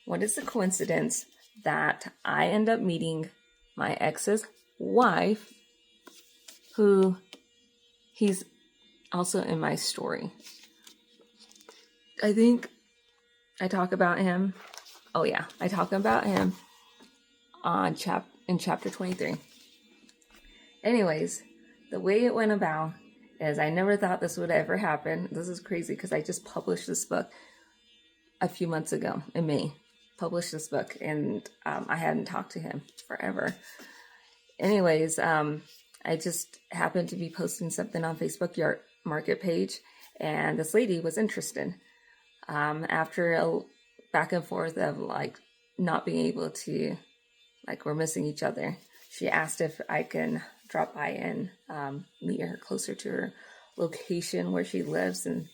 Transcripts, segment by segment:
what is the coincidence that I end up meeting my ex's wife, who he's also in my story. I think I talk about him. Oh yeah, I talk about him on in chapter 23. Anyways, the way it went about is I never thought this would ever happen. This is crazy because I just published this book a few months ago in May. Published this book, and I hadn't talked to him forever. Anyways, I just happened to be posting something on Facebook Yard Market page, and this lady was interested. After a back and forth of like not being able to, like, we're missing each other, she asked if I can drop by and meet her closer to her location where she lives in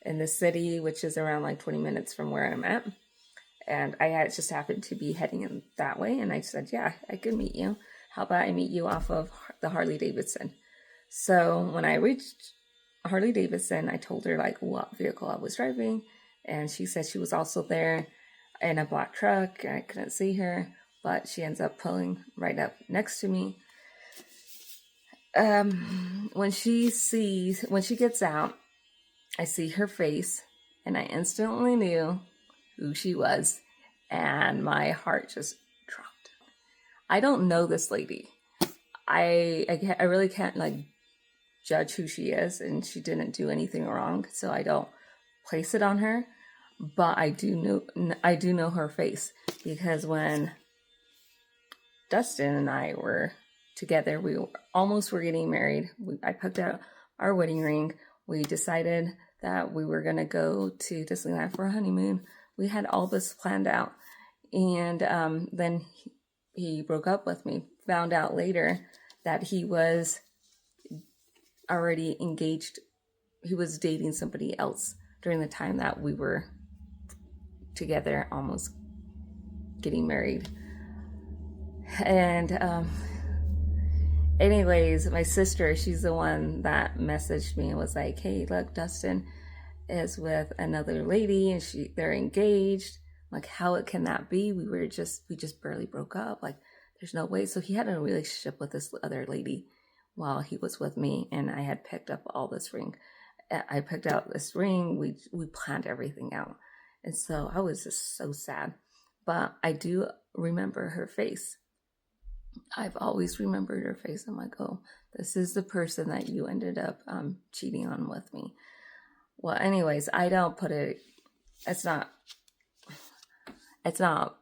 the city, which is around like 20 minutes from where I'm at. And I had just happened to be heading in that way, and I said, yeah, I could meet you. How about I meet you off of the Harley Davidson? So when I reached Harley Davidson, I told her like what vehicle I was driving, and she said she was also there in a black truck, and I couldn't see her, but she ends up pulling right up next to me. When she gets out, I see her face, and I instantly knew who she was, and my heart just dropped. I don't know this lady. I really can't like judge who she is, and she didn't do anything wrong, so I don't place it on her. But I do know her face, because when Dustin and I were together, we almost were getting married. I picked out our wedding ring. We decided that we were gonna go to Disneyland for a honeymoon. We had all this planned out, and then he broke up with me. Found out later that he was already engaged. He was dating somebody else during the time that we were together, almost getting married. And anyways, my sister, she's the one that messaged me and was like, hey, look, Dustin is with another lady, and they're engaged. Like, how can that be? We just barely broke up. Like, there's no way. So he had a relationship with this other lady while he was with me, and I had picked up all this ring. I picked out this ring. We planned everything out, and so I was just so sad. But I do remember her face. I've always remembered her face. I'm like, oh, this is the person that you ended up cheating on with me. Well, anyways, I don't put it, it's not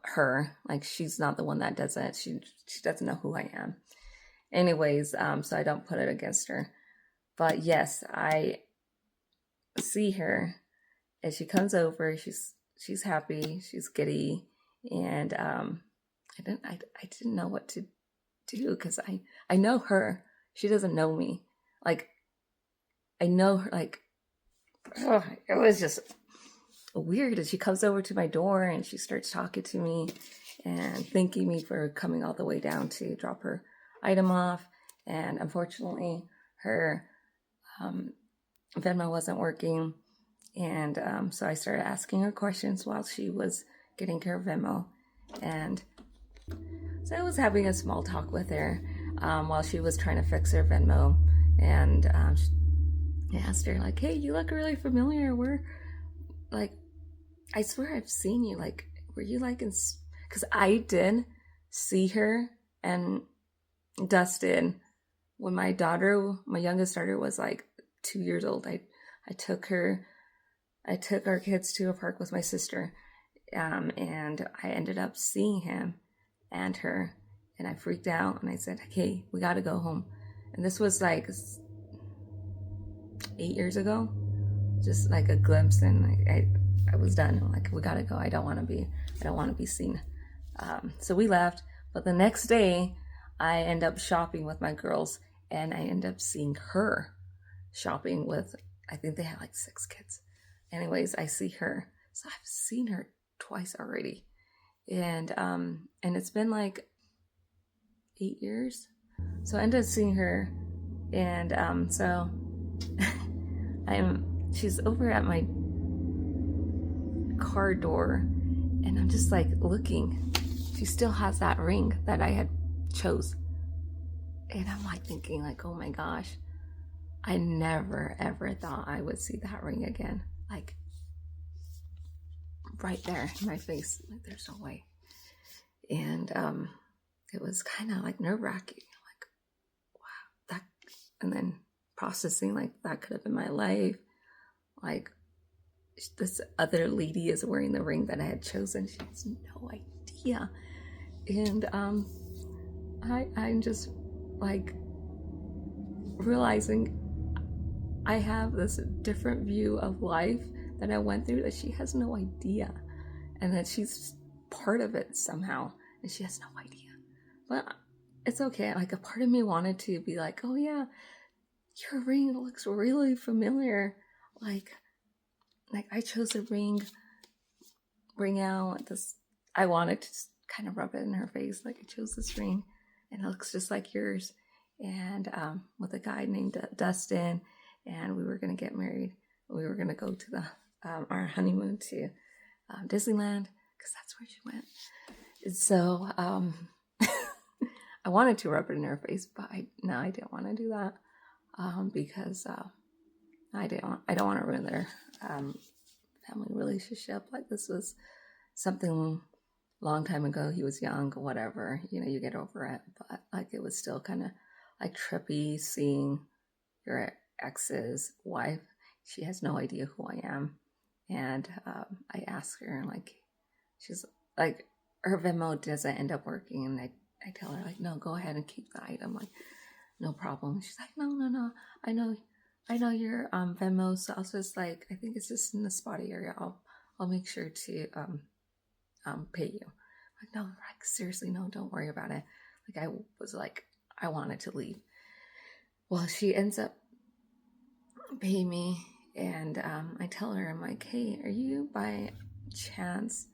her. Like, she's not the one that does it. She doesn't know who I am. Anyways, so I don't put it against her. But yes, I see her, and she comes over. She's happy. She's giddy, and I didn't know what to do, because I know her. She doesn't know me. Like, I know her. Like, it was just weird. And she comes over to my door, and she starts talking to me and thanking me for coming all the way down to drop her item off. And unfortunately, her Venmo wasn't working, and so I started asking her questions while she was getting her Venmo. And so I was having a small talk with her while she was trying to fix her Venmo, and I asked her, like, hey, you look really familiar. Like, I swear I've seen you. Like, were you like in, because I did see her and Dustin when my youngest daughter was like 2 years old. I took our kids to a park with my sister, and I ended up seeing him and her, and I freaked out, and I said, okay, we got to go home. And this was like 8 years ago, just like a glimpse, and I was done. I'm like, we got to go. I don't want to be seen. So we left, but the next day I end up shopping with my girls, and I end up seeing her shopping with, I think they had like 6 kids. Anyways, I see her. So I've seen her twice already. And it's been like 8 years. So I ended up seeing her, and so she's over at my car door, And I'm just like looking. She still has that ring that I had chose. And I'm like thinking like, oh my gosh, I never ever thought I would see that ring again. Like right there in my face. Like there's no way. And it was kind of like nerve-wracking. Like, wow, that, and then processing like that could have been my life. Like this other lady is wearing the ring that I had chosen. She has no idea. And I'm just like realizing I have this different view of life that I went through that she has no idea, and that she's part of it somehow, and she has no idea. But it's okay. Like a part of me wanted to be like, oh yeah, your ring looks really familiar. Like I chose a ring out this. I wanted to just kind of rub it in her face. Like I chose this ring, and it looks just like yours. And with a guy named Dustin, and we were gonna get married. We were gonna go to the our honeymoon to Disneyland because that's where she went. And so I wanted to rub it in her face, but I didn't want to do that because I don't want to ruin their family relationship. Like this was something long time ago. He was young, whatever, you get over it. But like it was still kind of like trippy seeing your ex's wife. She has no idea who I am. And I asked her, and like she's like, her Venmo doesn't end up working, and I tell her like, no, go ahead and keep the item, like no problem. She's like, no, I know your Venmo, so I'll just like, I think it's just in the spotty area. I'll make sure to pay you. Like, no, like seriously, no, don't worry about it. Like I was like, I wanted to leave. Well, she ends up paying me, and I tell her, I'm like, hey, are you by chance,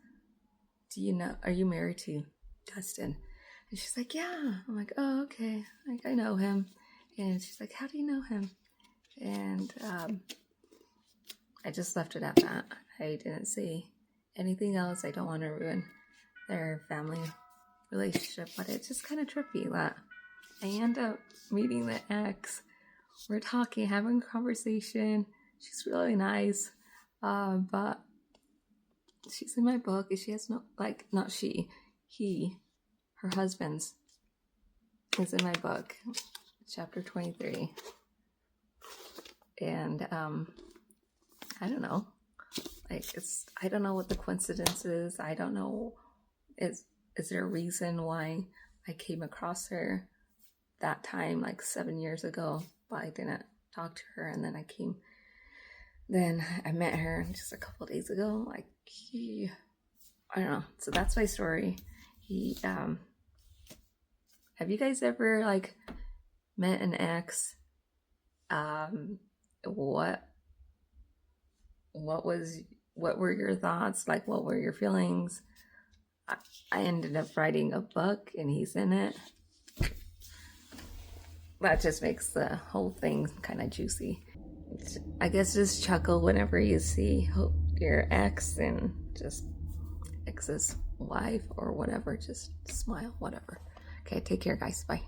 are you married to Dustin? And she's like, yeah. I'm like, oh, okay. Like I know him. And she's like, how do you know him? And I just left it at that. I didn't say anything else. I don't want to ruin their family relationship, but it's just kind of trippy that I end up meeting the ex. We're talking, having a conversation. She's really nice, but she's in my book, and she has no, like, not she, he, her husband's is in my book, chapter 23. And I don't know, like I don't know what the coincidence is. I don't know, is there a reason why I came across her that time, like 7 years ago, but I didn't talk to her, and then I met her just a couple of days ago. Like I don't know. So that's my story. Have you guys ever like met an ex? What were your thoughts? Like, what were your feelings? I ended up writing a book, and he's in it. That just makes the whole thing kind of juicy. I guess just chuckle whenever you see your ex, and just ex's wife or whatever. Just smile, whatever. Okay, take care, guys. Bye.